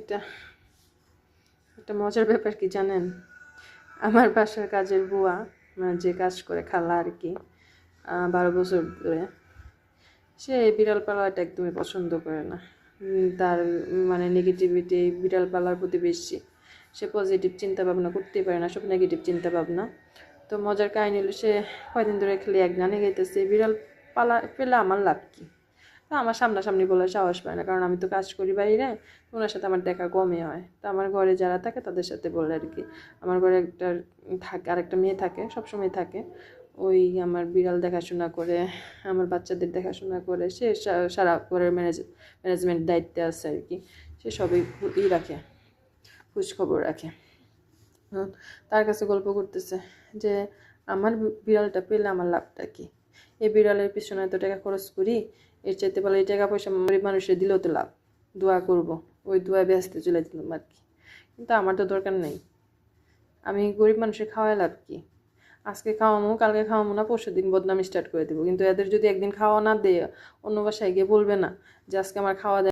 এটা একটা মজার ব্যাপার কি জানেন, আমার বাসার কাজের বুয়া, মানে যে কাজ করে খালা আর কি, 12 বছর ধরে, সে এই বিড়াল পালাটা একদমই পছন্দ করে না। তার মানে নেগেটিভিটি বিড়াল পালার প্রতি বেশি। সে পজিটিভ চিন্তা ভাবনা করতেই পারে না, সব নেগেটিভ চিন্তা ভাবনা। তো মজার কাহিনী হলো, সে কয়দিন ধরে খালি এক গানে গাইতেছে, বিড়াল পালা পেলে আমার লাভ কী। আমার সামনাসামনি বলার সাহস পায় না, কারণ আমি তো কাজ করি বাইরে, ওনার সাথে আমার দেখা কমই হয়। তো আমার ঘরে যারা থাকে তাদের সাথে বলে আর কি। আমার ঘরে একটা থাকে, আরেকটা মেয়ে থাকে, সবসময় থাকে। ওই আমার বিড়াল দেখাশোনা করে, আমার বাচ্চাদের দেখাশোনা করে, সে সারা ঘরের ম্যানেজমেন্ট দায়িত্বে আছে আর কি। সে সবই রাখে, খোঁজখবর রাখে। তার কাছে গল্প করতেছে যে আমার বিড়ালটা পেলে আমার লাভটা কি, এই বিড়ালের পিছনে এত টাকা খরচ করি, এর চাইতে বলে এই টাকা পয়সা গরিব মানুষের দিলেও তো লাভ, দোয়া করব, ওই দোয়া ব্যস্ত চলে দিলাম আর কি। কিন্তু আমার তো দরকার নেই, আমি গরিব মানুষের খাওয়াই লাভ কি। আজকে খাওয়ামো, কালকে খাওয়ামো না, পরশু দিন বদনাম স্টার্ট করে দেবো। কিন্তু এদের যদি একদিন খাওয়া না দেয়, অন্য বাসায় গিয়ে বলবে না যে আজকে আমার খাওয়া